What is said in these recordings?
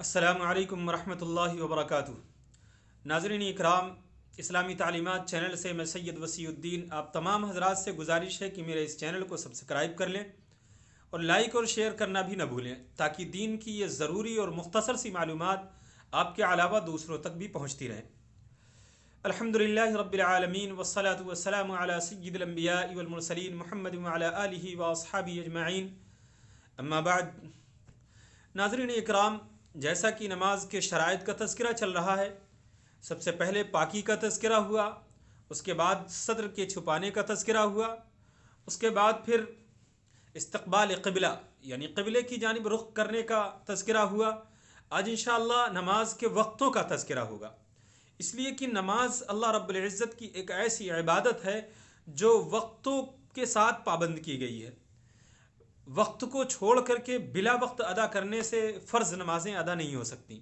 अस्सलामु अलैकुम वरहमतुल्लाहि वबरकातुह। नाज़रीन इकराम, इस्लामी तालीमात चैनल से मैं सैयद वसीउद्दीन आप तमाम हजरात से गुजारिश है कि मेरे इस चैनल को सब्सक्राइब कर लें और लाइक और शेयर करना भी न भूलें, ताकि दीन की ये ज़रूरी और मुख्तसर सी मालूमात आपके अलावा दूसरों तक भी पहुँचती रहें। अल्हम्दुलिल्लाहि रब्बिल आलमीन वस्सलातु वस्सलामु अला सय्यिदिल अंबियाइ वल मुरसलीन मुहम्मद व अला आलिहि व अस्हाबिहि अजमईन, अम्मा बाद। नाज़रीन इकराम, जैसा कि नमाज के शराइत का तज़किरा चल रहा है, सबसे पहले पाकी का तज़किरा हुआ, उसके बाद सदर के छुपाने का तज़किरा हुआ, उसके बाद फिर इस्तक़बाल क़िबला यानी क़िबले की जानिब रुख करने का तज़किरा हुआ। आज इंशाअल्लाह नमाज के वक्तों का तज़किरा होगा, इसलिए कि नमाज अल्लाह रब्बुल इज़्ज़त की एक ऐसी इबादत है जो वक्तों के साथ पाबंद की गई है। वक्त को छोड़ करके बिला वक्त अदा करने से फ़र्ज़ नमाजें अदा नहीं हो सकती।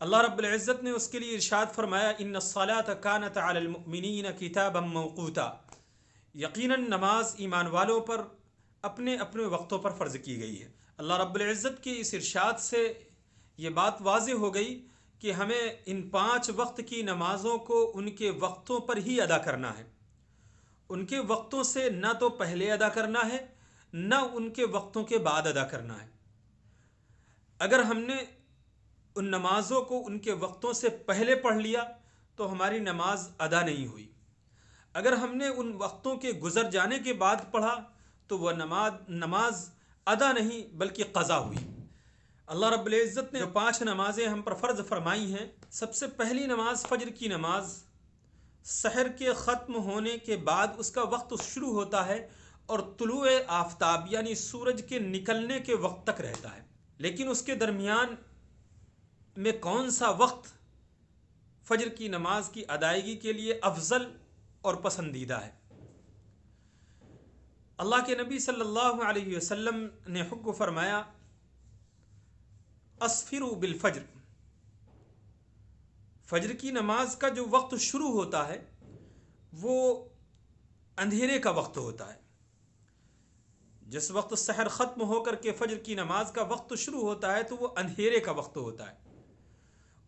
अल्लाह रब्बुल इज़्ज़त ने उसके लिए इरशाद फरमाया, इन्नस्सलात कानत अलल मुमिनीन किताबम मौक़ूता, यकीनन नमाज ईमान वालों पर अपने अपने वक्तों पर फ़र्ज़ की गई है। अल्लाह रब्बुल इज़्ज़त के इस इरशाद से ये बात वाज़ेह हो गई कि हमें इन 5 वक्त की नमाज़ों को उनके वक्तों पर ही अदा करना है। उनके वक्तों से न तो पहले अदा करना है, न उनके वक्तों के बाद अदा करना है। अगर हमने उन नमाज़ों को उनके वक्तों से पहले पढ़ लिया तो हमारी नमाज अदा नहीं हुई। अगर हमने उन वक्तों के गुज़र जाने के बाद पढ़ा तो वह नमाज अदा नहीं बल्कि क़ज़ा हुई। अल्लाह रब्बुल इज़्ज़त ने जो 5 नमाज़ें हम पर फ़र्ज़ फरमाई हैं, सबसे पहली नमाज फ़जर की नमाज सहर के ख़त्म होने के बाद उसका वक्त शुरू होता है और तुलुए आफ़ताब यानी सूरज के निकलने के वक्त तक रहता है। लेकिन उसके दरमियान में कौन सा वक्त फ़जर की नमाज की अदायगी के लिए अफजल और पसंदीदा है? अल्लाह के नबी सल्लल्लाहु अलैहि वसल्लम ने हुक्म फरमाया, अस्फिरु बिल फ़ज्र। फ़ज्र की नमाज का जो वक्त शुरू होता है वो अंधेरे का वक्त होता है। जिस वक्त सहर ख़त्म होकर के फ़ज्र की नमाज का वक्त शुरू होता है तो वो अंधेरे का वक्त होता है।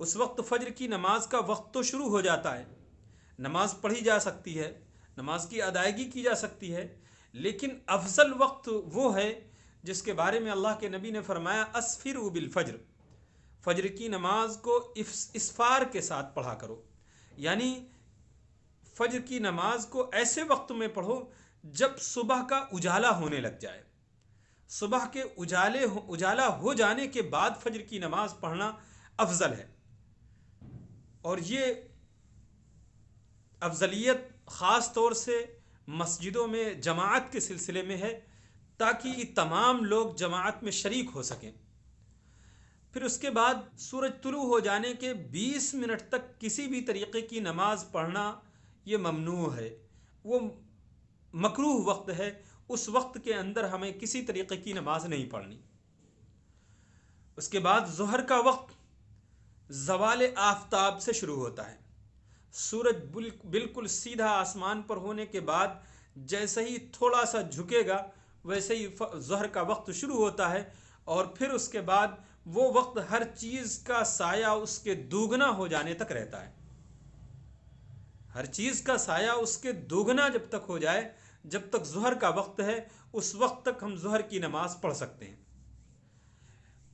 उस वक्त फ़ज्र की नमाज का वक्त तो शुरू हो जाता है, नमाज पढ़ी जा सकती है, नमाज की अदायगी की जा सकती है, लेकिन अफजल वक्त वो है जिसके बारे में अल्लाह के नबी ने फरमाया, अस्फिरु बिल फ़ज्र। फ़ज्र की नमाज को इस्फ़ार के साथ पढ़ा करो, यानी फ़ज्र की नमाज को ऐसे वक्त में पढ़ो जब सुबह का उजाला होने लग जाए। सुबह के उजाला हो जाने के बाद फ़ज्र की नमाज पढ़ना अफजल है। और ये अफजलियत ख़ास तौर से मस्जिदों में जमाअत के सिलसिले में है, ताकि तमाम लोग जमाअत में शरीक हो सकें। फिर उसके बाद सूरज तुलू हो जाने के 20 मिनट तक किसी भी तरीक़े की नमाज पढ़ना ये ममनू है, वो मकरूह वक्त है। उस वक्त के अंदर हमें किसी तरीक़े की नमाज नहीं पढ़नी। उसके बाद ज़ोहर का वक्त ज़वाल आफ़ताब से शुरू होता है। सूरज बिल्कुल सीधा आसमान पर होने के बाद जैसे ही थोड़ा सा झुकेगा वैसे ही ज़ोहर का वक्त शुरू होता है, और फिर उसके बाद वो वक्त हर चीज़ का साया उसके दुगना हो जाने तक रहता है। हर चीज़ का साया उसके दुगना जब तक हो जाए, जब तक ज़ोहर का वक्त है, उस वक्त तक हम ज़ोहर की नमाज पढ़ सकते हैं।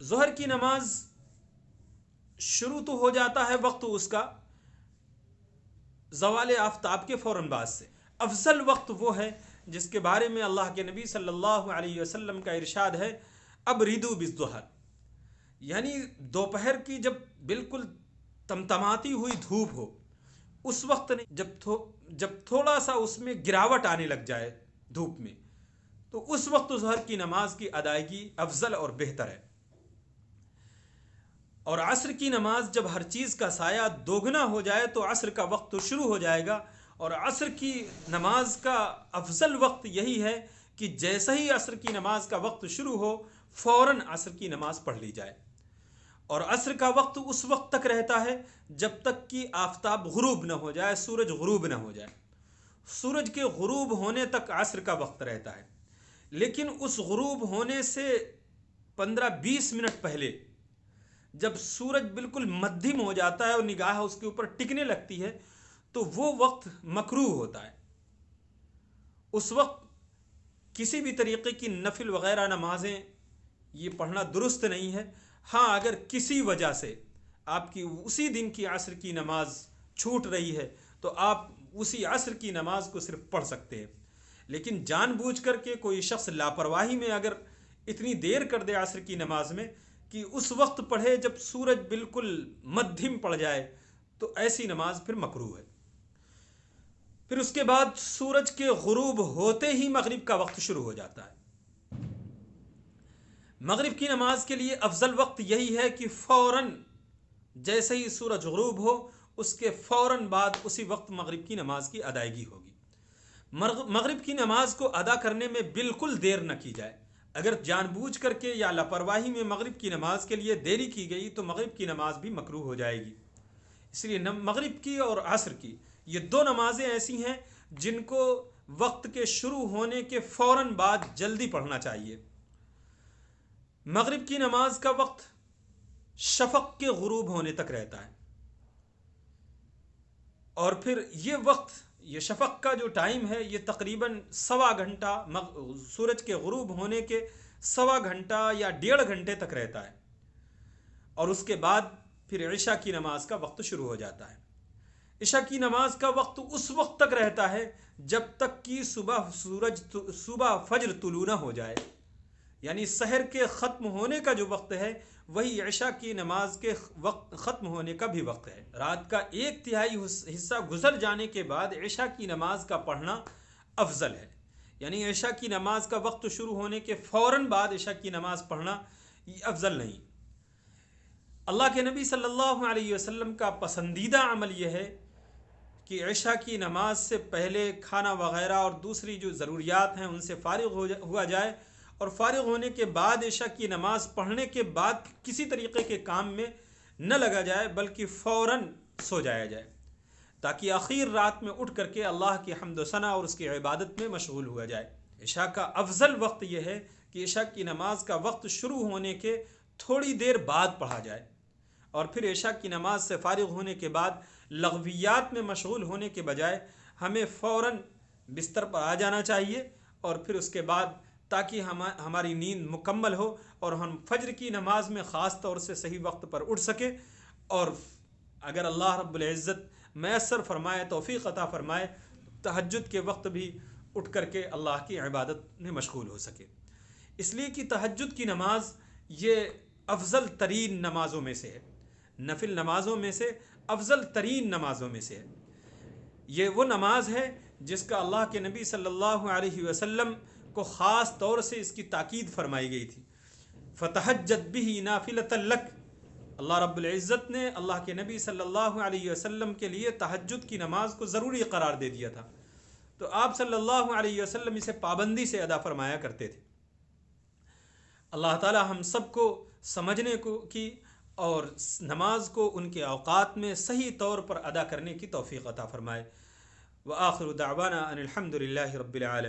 ज़ोहर की नमाज शुरू तो हो जाता है वक्त उसका ज़वाल आफ़ताब के फ़ौरन बाद से। अफजल वक्त वो है जिसके बारे में अल्लाह के नबी सल्लल्लाहु अलैहि वसल्लम का इरशाद है, अब रिदु बिज़्ज़ुहर, यानी दोपहर की जब बिल्कुल तमतमाती हुई धूप हो उस वक्त नहीं, जब थोड़ा सा उसमें गिरावट आने लग जाए धूप में, तो उस वक्त ज़ोहर की नमाज की अदायगी अफजल और बेहतर है। और असर की नमाज जब हर चीज़ का साया दोगुना हो जाए तो असर का वक्त शुरू हो जाएगा, और असर की नमाज का अफजल वक्त यही है कि जैसे ही असर की नमाज का वक्त शुरू हो फ़ौरन असर की नमाज पढ़ ली जाए। और असर का वक्त उस वक्त तक रहता है जब तक कि आफ़ताब गुरूब न हो जाए, सूरज गुरूब न हो जाए। सूरज के गुरूब होने तक असर का वक्त रहता है, लेकिन उस गुरूब होने से 15-20 मिनट पहले جب سورج بالکل مدھم ہو جاتا ہے اور نگاہ اس کے اوپر ٹکنے لگتی ہے تو وہ وقت مکروہ ہوتا ہے. اس وقت کسی بھی طریقے کی نفل وغیرہ نمازیں یہ پڑھنا درست نہیں ہے. ہاں اگر کسی وجہ سے آپ کی اسی دن کی عصر کی نماز چھوٹ رہی ہے تو آپ اسی عصر کی نماز کو صرف پڑھ سکتے ہیں. لیکن جان بوجھ کر کے کوئی شخص لاپرواہی میں اگر اتنی دیر کر دے عصر کی نماز میں کہ اس وقت پڑھے جب سورج بالکل مدھم پڑ جائے تو ایسی نماز پھر مکروہ ہے. پھر اس کے بعد سورج کے غروب ہوتے ہی مغرب کا وقت شروع ہو جاتا ہے. مغرب کی نماز کے لیے افضل وقت یہی ہے کہ فوراً جیسے ہی سورج غروب ہو اس کے فوراً بعد اسی وقت مغرب کی نماز کی ادائیگی ہوگی. مغرب کی نماز کو ادا کرنے میں بالکل دیر نہ کی جائے. اگر جان بوجھ کر کے یا لاپرواہی میں مغرب کی نماز کے لیے دیری کی گئی تو مغرب کی نماز بھی مکروہ ہو جائے گی. اس لیے مغرب کی اور عصر کی یہ دو نمازیں ایسی ہیں جن کو وقت کے شروع ہونے کے فوراً بعد جلدی پڑھنا چاہیے. مغرب کی نماز کا وقت شفق کے غروب ہونے تک رہتا ہے اور پھر یہ شفق کا جو ٹائم ہے یہ تقریباً 1.25 گھنٹہ سورج کے غروب ہونے کے 1.25 گھنٹہ یا 1.5 گھنٹے تک رہتا ہے. اور اس کے بعد پھر عشاء کی نماز کا وقت شروع ہو جاتا ہے. عشاء کی نماز کا وقت اس وقت تک رہتا ہے جب تک کہ صبح فجر طلوع نہ ہو جائے. یعنی سحر کے ختم ہونے کا جو وقت ہے وہی عشاء کی نماز کے وقت ختم ہونے کا بھی وقت ہے. رات کا 1/3 حصہ گزر جانے کے بعد عشاء کی نماز کا پڑھنا افضل ہے. یعنی عشاء کی نماز کا وقت شروع ہونے کے فوراً بعد عشاء کی نماز پڑھنا یہ افضل نہیں. اللہ کے نبی صلی اللہ علیہ وسلم کا پسندیدہ عمل یہ ہے کہ عشاء کی نماز سے پہلے کھانا وغیرہ اور دوسری جو ضروریات ہیں ان سے فارغ ہوا جائے اور فارغ ہونے کے بعد عشاء کی نماز پڑھنے کے بعد کسی طریقے کے کام میں نہ لگا جائے بلکہ فوراً سو جایا جائے تاکہ آخر رات میں اٹھ کر کے اللہ کی حمد و ثنا اور اس کی عبادت میں مشغول ہوا جائے. عشاء کا افضل وقت یہ ہے کہ عشاء کی نماز کا وقت شروع ہونے کے تھوڑی دیر بعد پڑھا جائے اور پھر عشاء کی نماز سے فارغ ہونے کے بعد لغویات میں مشغول ہونے کے بجائے ہمیں فوراً بستر پر آ جانا چاہیے اور پھر اس کے بعد تاکہ ہماری نیند مکمل ہو اور ہم فجر کی نماز میں خاص طور سے صحیح وقت پر اٹھ سکیں اور اگر اللہ رب العزت میسر فرمائے توفیق عطا فرمائے تہجد کے وقت بھی اٹھ کر کے اللہ کی عبادت میں مشغول ہو سکے. اس لیے کہ تہجد کی نماز یہ افضل ترین نمازوں میں سے ہے. نفل نمازوں میں سے افضل ترین نمازوں میں سے ہے. یہ وہ نماز ہے جس کا اللہ کے نبی صلی اللہ علیہ وسلم کو خاص طور سے اس کی تاکید فرمائی گئی تھی. فتہجد بہ نافلۃ لک. اللہ رب العزت نے اللہ کے نبی صلی اللہ علیہ وسلم کے لیے تہجد کی نماز کو ضروری قرار دے دیا تھا تو آپ صلی اللہ علیہ وسلم اسے پابندی سے ادا فرمایا کرتے تھے. اللہ تعالی ہم سب کو سمجھنے کی اور نماز کو ان کے اوقات میں صحیح طور پر ادا کرنے کی توفیق عطا فرمائے. وآخر دعوانا ان الحمد للہ رب العالمین.